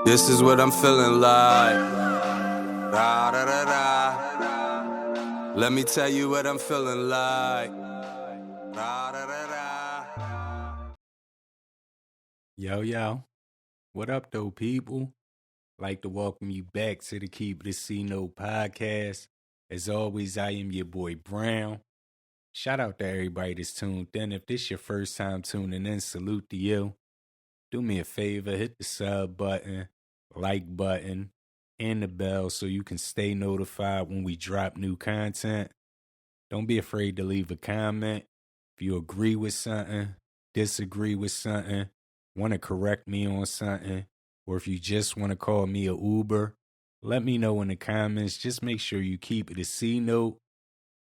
This is what I'm feeling like. Da, da, da, da. Let me tell you what I'm feeling like. Da, da, da, da. Yo, what up though, people? Like to welcome you back to the Keep It C Note podcast. As always, I am your boy Brown. Shout out to everybody that's tuned in. If this your first time tuning in, salute to you. Do me a favor, hit the sub button, like button, and the bell so you can stay notified when we drop new content. Don't be afraid to leave a comment. If you agree with something, disagree with something, want to correct me on something, or if you just want to call me a Uber, let me know in the comments. Just make sure you keep it a C note.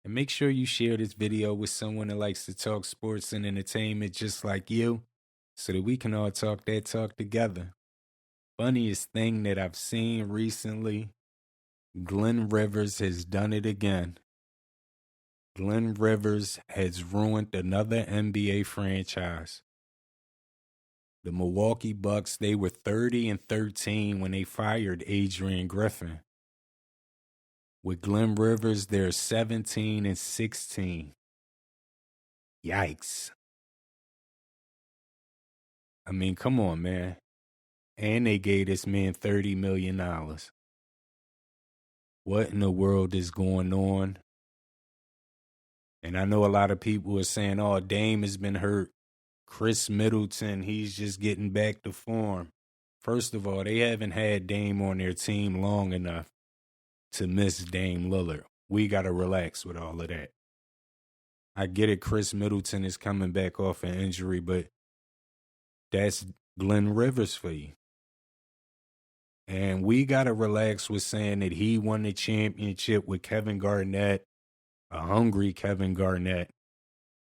And make sure you share this video with someone that likes to talk sports and entertainment just like you, so that we can all talk that talk together. Funniest thing that I've seen recently, Glen Rivers has done it again. Glen Rivers has ruined another NBA franchise. The Milwaukee Bucks, they were 30-13 when they fired Adrian Griffin. With Glen Rivers, they're 17-16. Yikes. I mean, come on, man. And they gave this man $30 million. What in the world is going on? And I know a lot of people are saying, oh, Dame has been hurt. Chris Middleton, he's just getting back to form. First of all, they haven't had Dame on their team long enough to miss Dame Lillard. We got to relax with all of that. I get it, Chris Middleton is coming back off an injury, but that's Glen Rivers for you. And we got to relax with saying that he won the championship with Kevin Garnett, a hungry Kevin Garnett,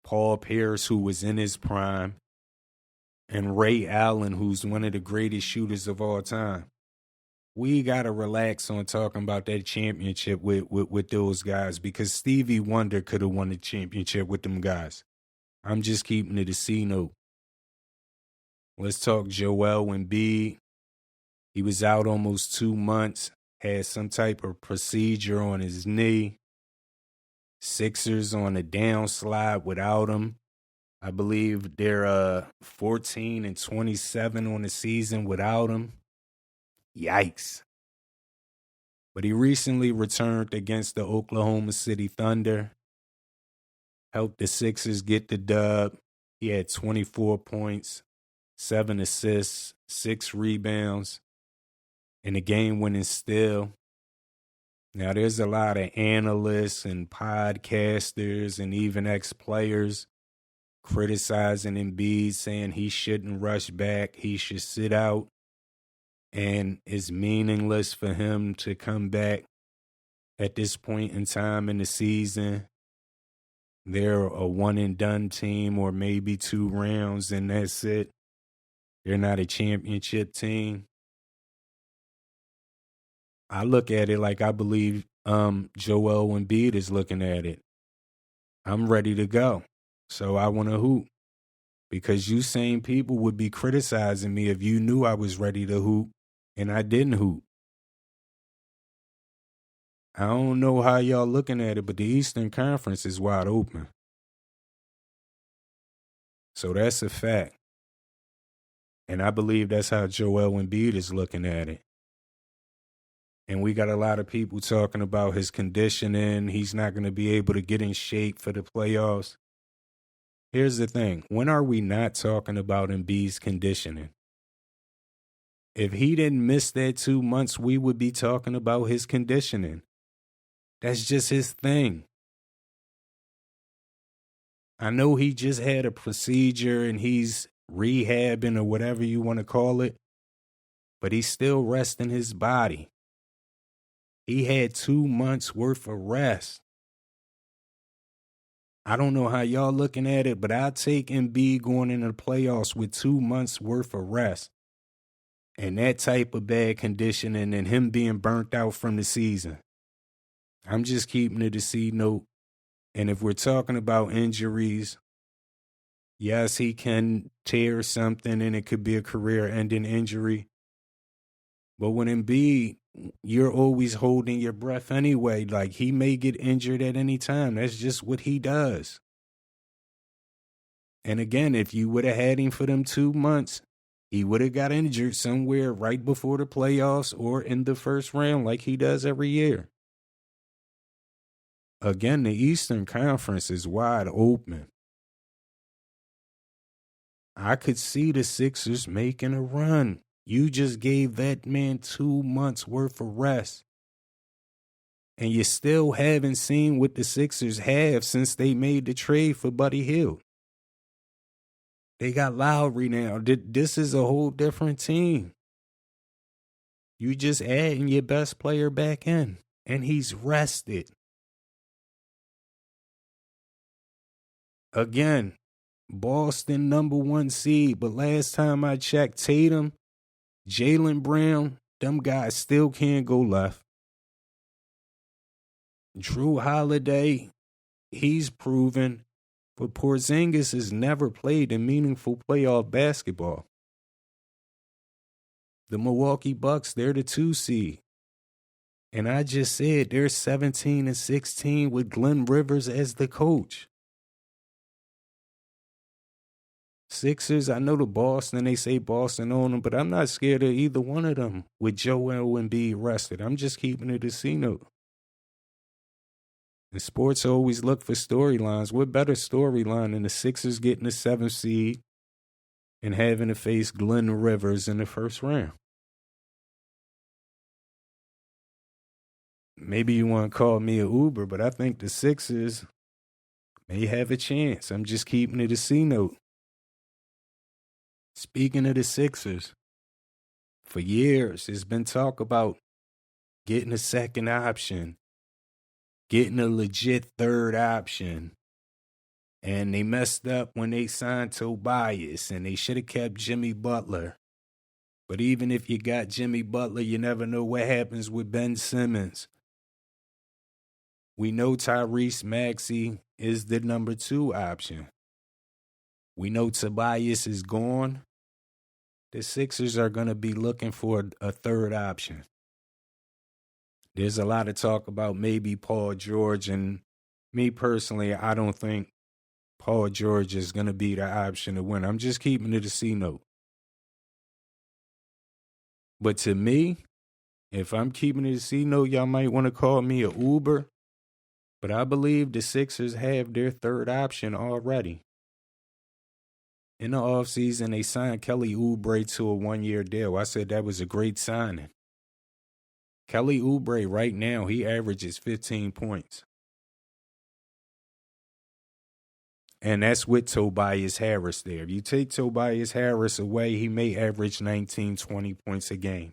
Paul Pierce, who was in his prime, and Ray Allen, who's one of the greatest shooters of all time. We got to relax on talking about that championship with those guys, because Stevie Wonder could have won the championship with them guys. I'm just keeping it a C note. Let's talk Joel Embiid. He was out almost 2 months, had some type of procedure on his knee. Sixers on a downslide without him. I believe they're 14-27 on the season without him. Yikes. But he recently returned against the Oklahoma City Thunder. Helped the Sixers get the dub. He had 24 points, 7 assists, 6 rebounds, and a game-winning steal. Now, there's a lot of analysts and podcasters and even ex-players criticizing Embiid, saying he shouldn't rush back, he should sit out, and it's meaningless for him to come back at this point in time in the season. They're a one-and-done team, or maybe 2 rounds, and that's it. They're not a championship team. I look at it like I believe Joel Embiid is looking at it. I'm ready to go, so I want to hoop. Because you same people would be criticizing me if you knew I was ready to hoop and I didn't hoop. I don't know how y'all looking at it, but the Eastern Conference is wide open. So that's a fact. And I believe that's how Joel Embiid is looking at it. And we got a lot of people talking about his conditioning. He's not going to be able to get in shape for the playoffs. Here's the thing. When are we not talking about Embiid's conditioning? If he didn't miss that 2 months, we would be talking about his conditioning. That's just his thing. I know he just had a procedure and he's rehabbing or whatever you want to call it, but he's still resting his body. He had 2 months worth of rest. I don't know how y'all looking at it, but I'll take Embiid going into the playoffs with 2 months worth of rest. And that type of bad conditioning and him being burnt out from the season. I'm just keeping it a C note. And if we're talking about injuries, yes, he can tear something and it could be a career-ending injury. But when Embiid, you're always holding your breath anyway. Like, he may get injured at any time. That's just what he does. And again, if you would have had him for them 2 months, he would have got injured somewhere right before the playoffs or in the first round like he does every year. Again, the Eastern Conference is wide open. I could see the Sixers making a run. You just gave that man 2 months worth of rest. And you still haven't seen what the Sixers have since they made the trade for Buddy Hield. They got Lowry now. This is a whole different team. You just adding your best player back in, and he's rested. Again, Boston #1 seed, but last time I checked, Tatum, Jalen Brown, them guys still can't go left. Drew Holiday, he's proven, but Porzingis has never played in meaningful playoff basketball. The Milwaukee Bucks, they're the 2 seed. And I just said they're 17-16 with Glen Rivers as the coach. Sixers, I know the Boston, they say Boston on them, but I'm not scared of either one of them with Joel Embiid rested. I'm just keeping it a C-note. And sports always look for storylines. What better storyline than the Sixers getting the 7th seed and having to face Glen Rivers in the first round? Maybe you want to call me an Oouuber, but I think the Sixers may have a chance. I'm just keeping it a C-note. Speaking of the Sixers, for years it's been talk about getting a second option, getting a legit third option. And they messed up when they signed Tobias, and they should have kept Jimmy Butler. But even if you got Jimmy Butler, you never know what happens with Ben Simmons. We know Tyrese Maxey is the #2 option. We know Tobias is gone. The Sixers are going to be looking for a third option. There's a lot of talk about maybe Paul George, and me personally, I don't think Paul George is going to be the option to win. I'm just keeping it a C-note. But to me, if I'm keeping it a C-note, y'all might want to call me an Oouuber. But I believe the Sixers have their third option already. In the offseason, they signed Kelly Oubre to a 1-year deal. I said that was a great signing. Kelly Oubre right now, he averages 15 points. And that's with Tobias Harris there. If you take Tobias Harris away, he may average 19, 20 points a game.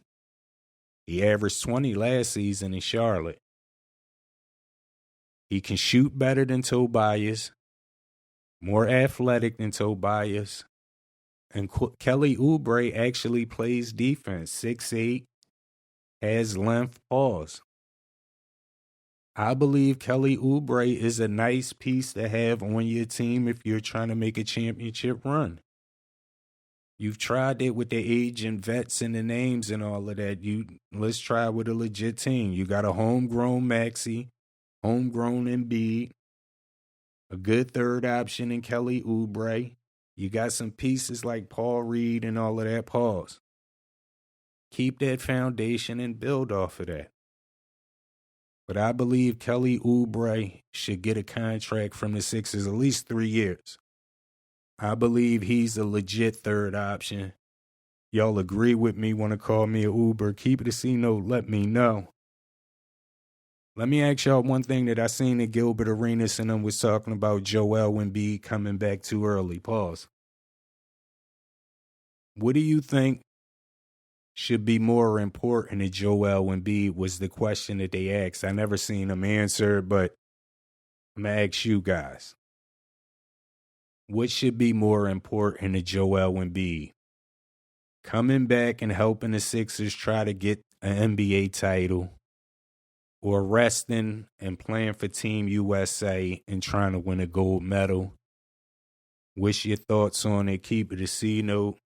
He averaged 20 last season in Charlotte. He can shoot better than Tobias, more athletic than Tobias. And Kelly Oubre actually plays defense, 6'8", has length, pause. I believe Kelly Oubre is a nice piece to have on your team if you're trying to make a championship run. You've tried it with the age and vets and the names and all of that. Let's try with a legit team. You got a homegrown Maxey, homegrown Embiid, a good third option in Kelly Oubre. You got some pieces like Paul Reed and all of that, pause. Keep that foundation and build off of that. But I believe Kelly Oubre should get a contract from the Sixers at least 3 years. I believe he's a legit third option. Y'all agree with me, want to call me an Oouuber, keep it a C-note, let me know. Let me ask y'all one thing that I seen that Gilbert Arenas and them was talking about Joel Embiid coming back too early. Pause. What do you think should be more important to Joel Embiid was the question that they asked. I never seen them answer, but I'm going to ask you guys. What should be more important to Joel Embiid? Coming back and helping the Sixers try to get an NBA title, or resting and playing for Team USA and trying to win a gold medal? What's your thoughts on it? Keep it a C-note.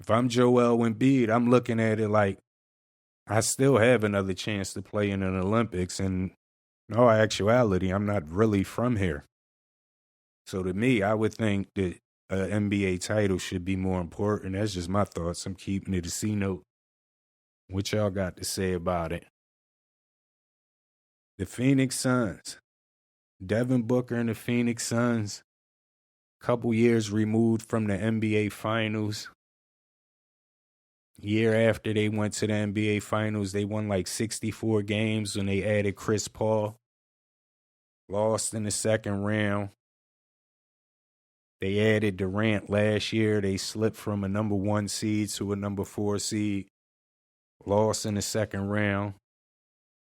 If I'm Joel Embiid, I'm looking at it like I still have another chance to play in an Olympics. And in all actuality, I'm not really from here. So to me, I would think that an NBA title should be more important. That's just my thoughts. I'm keeping it a C note. What y'all got to say about it? The Phoenix Suns. Devin Booker and the Phoenix Suns. Couple years removed from the NBA Finals. Year after they went to the NBA Finals, they won like 64 games when they added Chris Paul. Lost in the second round. They added Durant last year. They slipped from a number 1 seed to a number 4 seed. Lost in the second round.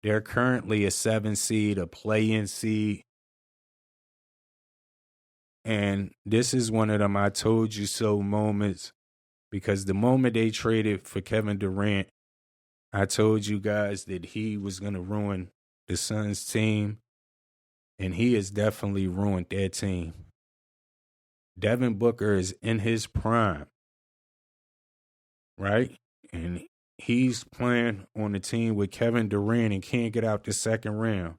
They're currently a 7 seed, a play-in seed. And this is one of them I told you so moments, because the moment they traded for Kevin Durant, I told you guys that he was going to ruin the Suns team, and he has definitely ruined that team. Devin Booker is in his prime, right? And he's playing on the team with Kevin Durant and can't get out the second round.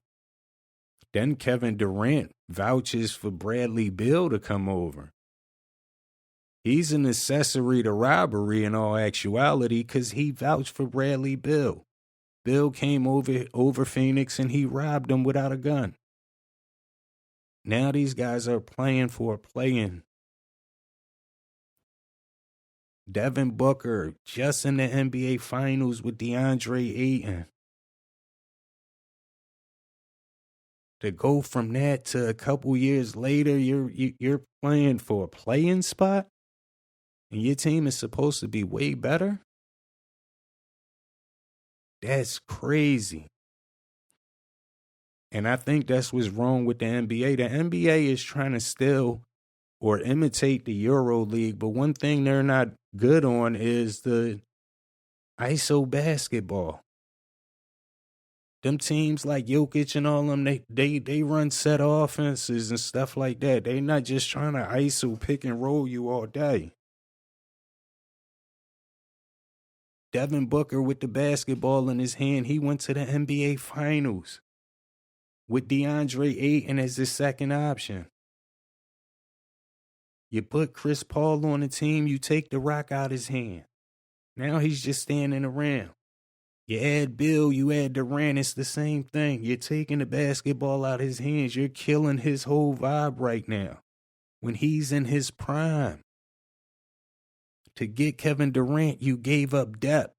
Then Kevin Durant vouches for Bradley Beal to come over. He's an accessory to robbery in all actuality because he vouched for Bradley Beal. Bill came over Phoenix and he robbed them without a gun. Now these guys are playing for a play-in. Devin Booker just in the NBA Finals with DeAndre Ayton. To go from that to a couple years later, you're playing for a play-in spot, and your team is supposed to be way better? That's crazy. And I think that's what's wrong with the NBA. The NBA is trying to steal or imitate the Euro League, but one thing they're not good on is the ISO basketball. Them teams like Jokic and all them, they run set offenses and stuff like that. They not just trying to ISO pick and roll you all day. Devin Booker with the basketball in his hand, he went to the NBA Finals with DeAndre Ayton as his second option. You put Chris Paul on the team, you take the rock out his hand. Now he's just standing around. You add Bill, you add Durant, it's the same thing. You're taking the basketball out of his hands. You're killing his whole vibe right now when he's in his prime. To get Kevin Durant, you gave up depth.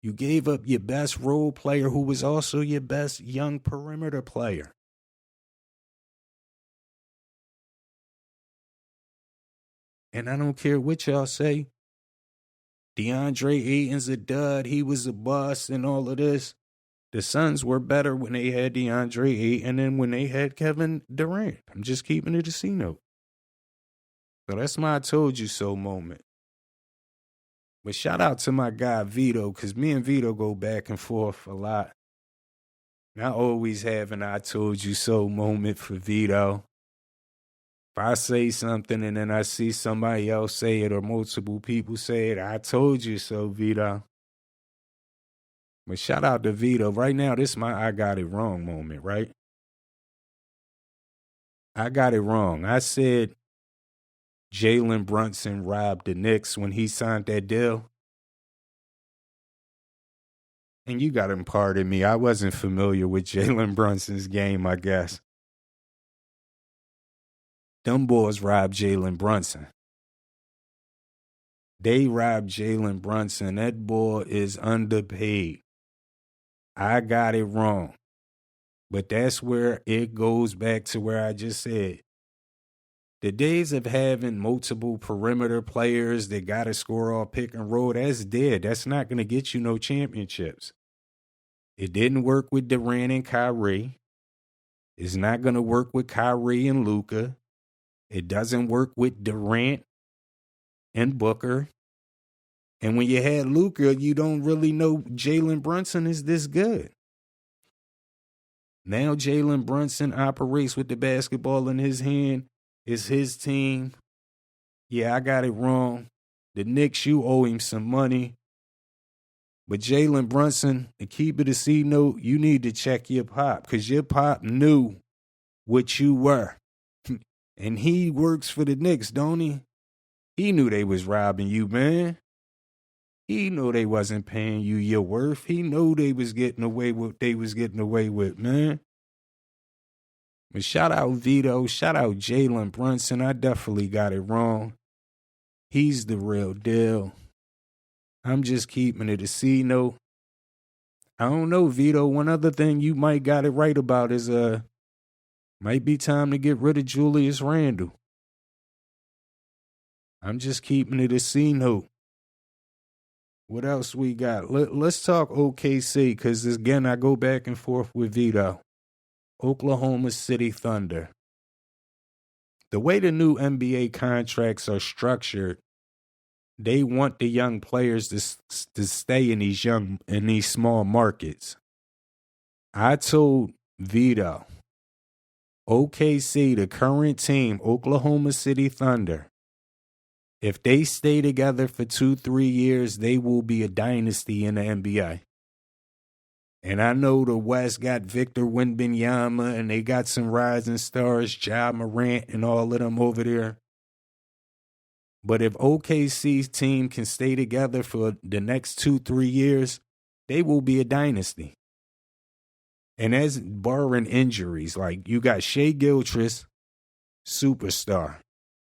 You gave up your best role player who was also your best young perimeter player. And I don't care what y'all say. DeAndre Ayton's a dud. He was a bust and all of this. The Suns were better when they had DeAndre Ayton than when they had Kevin Durant. I'm just keeping it a C note. So that's my I told you so moment. But shout out to my guy Vito, because me and Vito go back and forth a lot. And I always have an I told you so moment for Vito. If I say something and then I see somebody else say it or multiple people say it, I told you so, Vito. But shout out to Vito. Right now, this is my I got it wrong moment, right? I got it wrong. I said Jalen Brunson robbed the Knicks when he signed that deal. And you got to pardon me. I wasn't familiar with Jalen Brunson's game, I guess. Them boys robbed Jalen Brunson. They robbed Jalen Brunson. That boy is underpaid. I got it wrong. But that's where it goes back to where I just said. The days of having multiple perimeter players that got to score all pick and roll, that's dead. That's not going to get you no championships. It didn't work with Durant and Kyrie. It's not going to work with Kyrie and Luka. It doesn't work with Durant and Booker. And when you had Luka, you don't really know Jalen Brunson is this good. Now Jalen Brunson operates with the basketball in his hand. It's his team. Yeah, I got it wrong. The Knicks, you owe him some money. But Jalen Brunson, to keep it a C note, you need to check your pop because your pop knew what you were. And he works for the Knicks, don't he? He knew they was robbing you, man. He knew they wasn't paying you your worth. He knew they was getting away with what they was getting away with, man. But shout out Vito. Shout out Jalen Brunson. I definitely got it wrong. He's the real deal. I'm just keeping it a C note. I don't know, Vito. One other thing you might got it right about is might be time to get rid of Julius Randle. I'm just keeping it a C note. What else we got? Let's talk OKC because, again, I go back and forth with Vito. Oklahoma City Thunder. The way the new NBA contracts are structured, they want the young players to stay in these small markets. I told Vito, OKC, the current team, Oklahoma City Thunder, if they stay together for 2-3 years, they will be a dynasty in the NBA. And I know the West got Victor Wembanyama and they got some rising stars, Ja Morant and all of them over there. But if OKC's team can stay together for the next 2-3 years, they will be a dynasty. And as barring injuries, like you got Shai Gilgeous, superstar.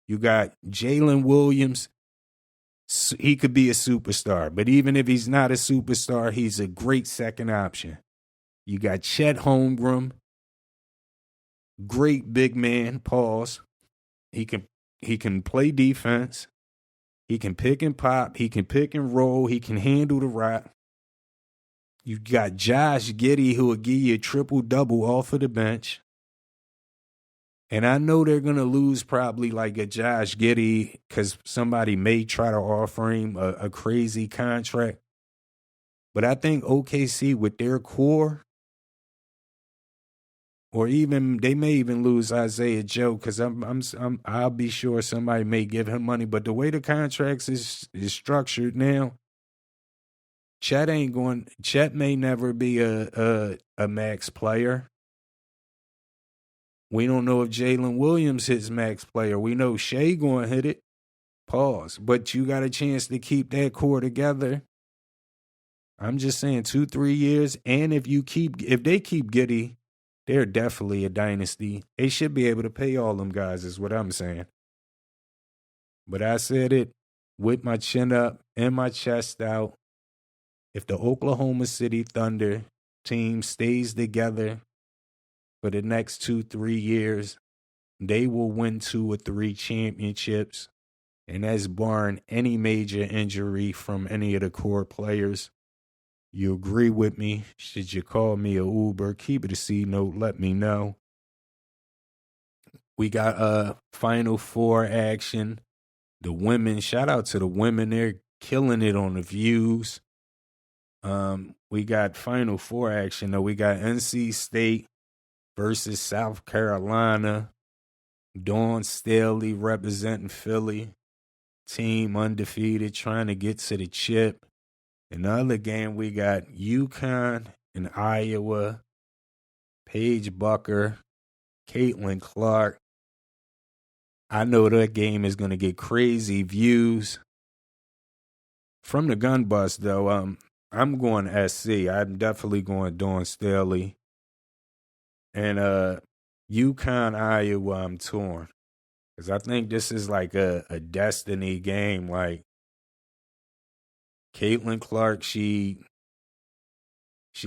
You got Jalen Williams. He could be a superstar, but even if he's not a superstar, he's a great second option. You got Chet Holmgren, great big man, pause. He can play defense. He can pick and pop. He can pick and roll. He can handle the rock. You got Josh Giddey, who will give you a triple-double off of the bench. And I know they're going to lose probably like a Josh Giddey because somebody may try to offer him a crazy contract. But I think OKC with their core, or even they may even lose Isaiah Joe because I'll be sure somebody may give him money. But the way the contracts is structured now, Chet may never be a max player. We don't know if Jalen Williams hits max player. We know Shai going to hit it. Pause. But you got a chance to keep that core together. I'm just saying 2-3 years. And if they keep Giddey, they're definitely a dynasty. They should be able to pay all them guys is what I'm saying. But I said it with my chin up and my chest out. If the Oklahoma City Thunder team stays together for the next 2-3 years, they will win 2 or 3 championships. And that's barring any major injury from any of the core players. You agree with me? Should you call me a Uber? Keep it a C note. Let me know. We got Final Four action. The women, shout out to the women. They're killing it on the views. We got Final Four action, though. We got NC State versus South Carolina. Dawn Staley representing Philly. Team undefeated, trying to get to the chip. In the other game, we got UConn and Iowa. Paige Bucker, Caitlin Clark. I know that game is going to get crazy views. From the gun bust, though, I'm going SC. I'm definitely going Dawn Staley. And UConn, Iowa, I'm torn. Because I think this is like a destiny game. Like, Caitlin Clark, she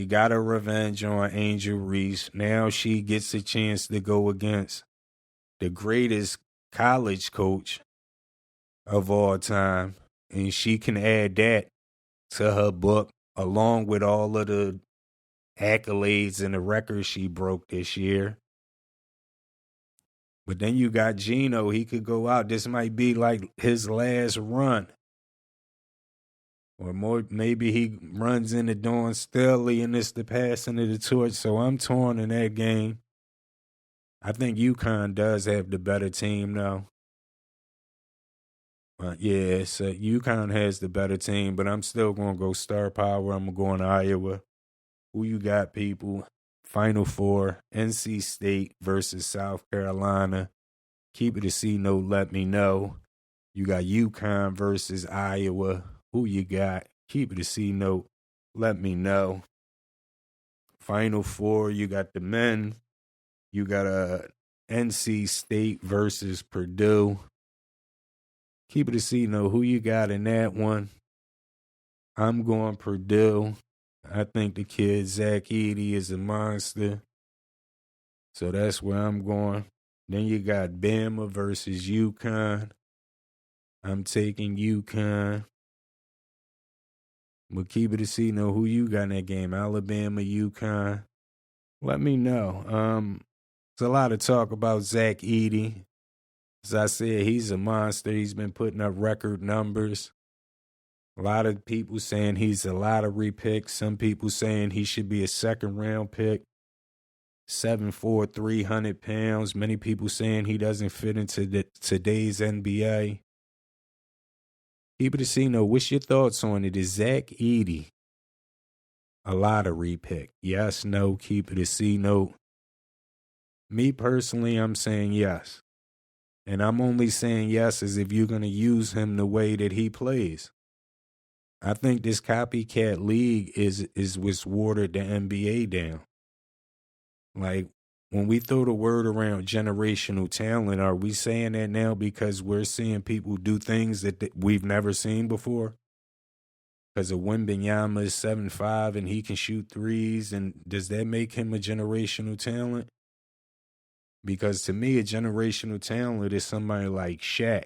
got her revenge on Angel Reese. Now she gets a chance to go against the greatest college coach of all time. And she can add that to her book along with all of the accolades and the records she broke this year. But then you got Gino. He could go out. This might be like his last run. Or more, maybe he runs into Dawn Staley and it's the passing of the torch. So I'm torn in that game. I think UConn does have the better team now. UConn has the better team, but I'm still going to go star power. I'm going to Iowa. Who you got, people? Final Four, NC State versus South Carolina. Keep it a C note, let me know. You got UConn versus Iowa. Who you got? Keep it a C note, let me know. Final Four, you got the men. You got NC State versus Purdue. Keep it a C note. Who you got in that one? I'm going Purdue. I think the kid Zach Edey is a monster. So that's where I'm going. Then you got Bama versus UConn. I'm taking UConn. But keep it a C note. Who you got in that game? Alabama, UConn. Let me know. There's a lot of talk about Zach Edey. As I said, he's a monster. He's been putting up record numbers. A lot of people saying he's a lottery pick. Some people saying he should be a second-round pick. 7'4", 300 pounds. Many people saying he doesn't fit into today's NBA. Keep it a C note. What's your thoughts on it? Is Zach Edey a lottery pick? Yes, no, keep it a C note. Me personally, I'm saying yes. And I'm only saying yes as if you're going to use him the way that he plays. I think this copycat league is what's watered the NBA down. Like, when we throw the word around generational talent, are we saying that now because we're seeing people do things that we've never seen before? Because a Wembanyama is 7'5" and he can shoot threes, and does that make him a generational talent? Because to me, a generational talent is somebody like Shaq,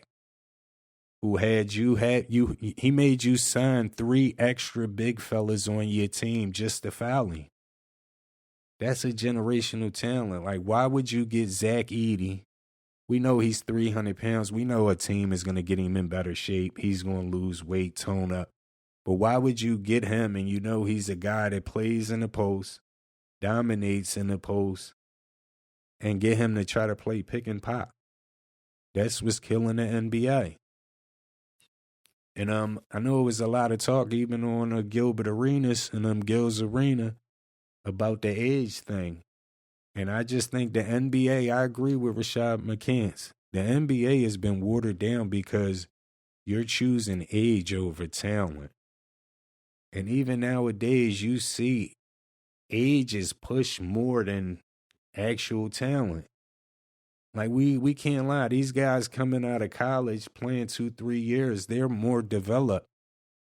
who he made you sign 3 extra big fellas on your team just to foul him. That's a generational talent. Like, why would you get Zach Edey? We know he's 300 pounds. We know a team is going to get him in better shape. He's going to lose weight, tone up. But why would you get him and you know he's a guy that plays in the post, dominates in the post, and get him to try to play pick and pop? That's what's killing the NBA. And I know it was a lot of talk even on Gilbert Arenas and Gil's Arena about the age thing. And I just think the NBA, I agree with Rashad McCants. The NBA has been watered down because you're choosing age over talent. And even nowadays, you see age is pushed more than actual talent. Like, we can't lie. These guys coming out of college playing 2-3 years, they're more developed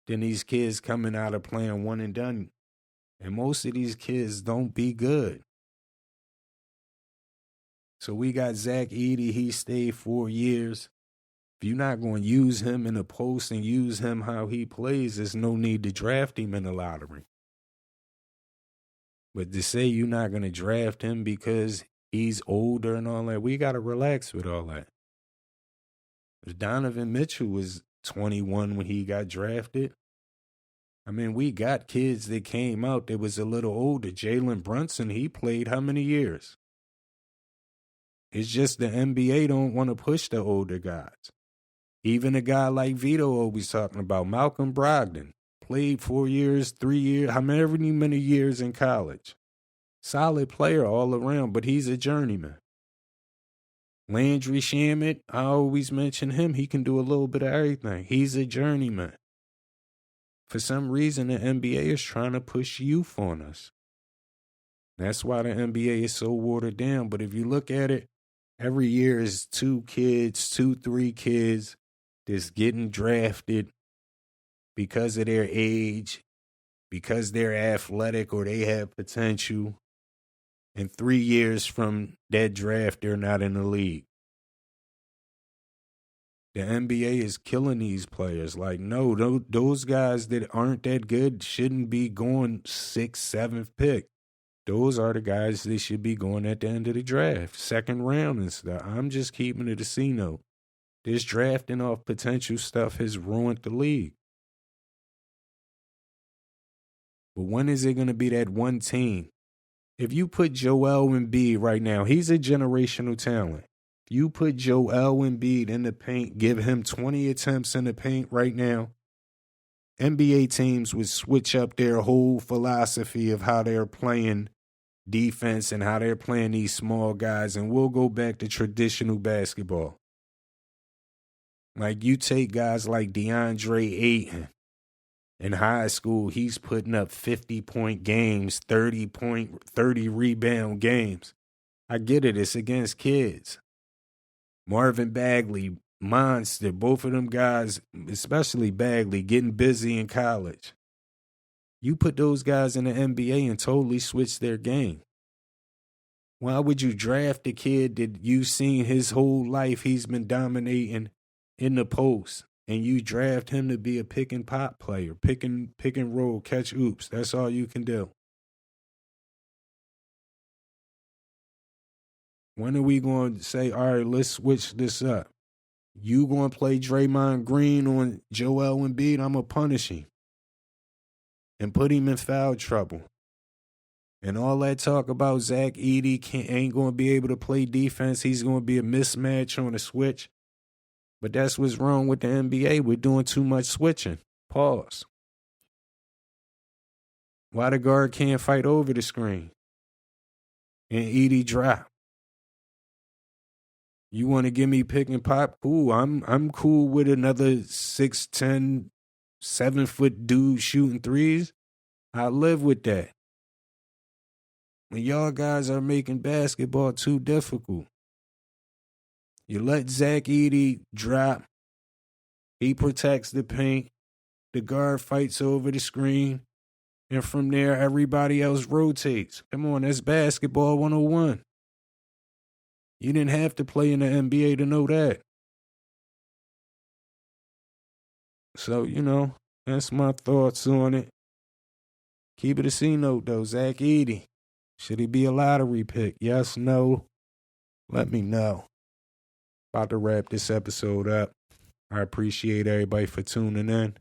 than these kids coming out of playing one and done. And most of these kids don't be good. So we got Zach Edey. He stayed 4 years. If you're not going to use him in the post and use him how he plays, there's no need to draft him in the lottery. But to say you're not going to draft him because he's older and all that, we got to relax with all that. Donovan Mitchell was 21 when he got drafted. I mean, we got kids that came out that was a little older. Jalen Brunson, he played how many years? It's just the NBA don't want to push the older guys. Even a guy like Vito always talking about, Malcolm Brogdon, played 4 years, 3 years, however many years in college. Solid player all around, but he's a journeyman. Landry Shamet, I always mention him. He can do a little bit of everything. He's a journeyman. For some reason, the NBA is trying to push youth on us. That's why the NBA is so watered down. But if you look at it, every year is 3 kids that's getting drafted because of their age, because they're athletic or they have potential. And 3 years from that draft, they're not in the league. The NBA is killing these players. Like, no, those guys that aren't that good shouldn't be going 6th, 7th pick. Those are the guys that should be going at the end of the draft, 2nd round and stuff. I'm just keeping it a C note. This drafting off potential stuff has ruined the league. But when is it going to be that one team? If you put Joel Embiid right now, he's a generational talent. You put Joel Embiid in the paint, give him 20 attempts in the paint right now, NBA teams would switch up their whole philosophy of how they're playing defense and how they're playing these small guys, and we'll go back to traditional basketball. Like, you take guys like DeAndre Ayton. In high school, he's putting up 50-point games, 30 rebound games. I get it, it's against kids. Marvin Bagley, monster. Both of them guys, especially Bagley, getting busy in college. You put those guys in the NBA and totally switch their game. Why would you draft a kid that you've seen his whole life he's been dominating in the post, and you draft him to be a pick and pop player, pick and roll, catch oops? That's all you can do. When are we going to say, all right, let's switch this up? You going to play Draymond Green on Joel Embiid? I'm going to punish him and put him in foul trouble. And all that talk about Zach Edey ain't going to be able to play defense. He's going to be a mismatch on a switch. But that's what's wrong with the NBA. We're doing too much switching. Pause. Why the guard can't fight over the screen and Edey drop? You want to give me pick and pop? Cool. I'm cool with another 6'10", 7-foot dude shooting threes. I live with that. When y'all guys are making basketball too difficult, you let Zach Edey drop. He protects the paint. The guard fights over the screen. And from there, everybody else rotates. Come on, that's basketball 101. You didn't have to play in the NBA to know that. So, that's my thoughts on it. Keep it a C note, though. Zach Edey. Should he be a lottery pick? Yes, no? Let me know. About to wrap this episode up. I appreciate everybody for tuning in.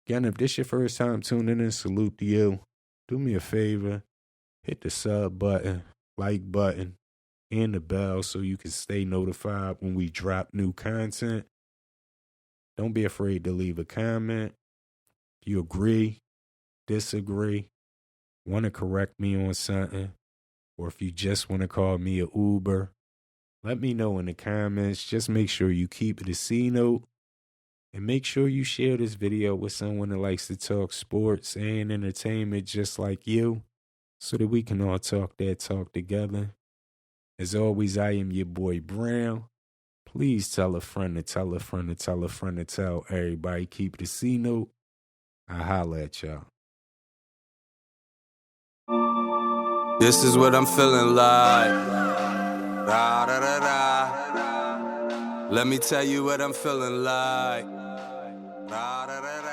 Again, if this your first time tuning in, salute to you. Do me a favor. Hit the sub button, like button, and the bell so you can stay notified when we drop new content. Don't be afraid to leave a comment. If you agree, disagree, want to correct me on something, or if you just want to call me a Oouuber, let me know in the comments. Just make sure you keep it a C note, and make sure you share this video with someone that likes to talk sports and entertainment just like you, so that we can all talk that talk together. As always, I am your boy Brown. Please tell a friend to tell a friend to tell a friend to tell everybody. Keep it a C note. I holla at y'all. This is what I'm feeling like. Da, da, da, da. Let me tell you what I'm feeling like. Da, da, da, da.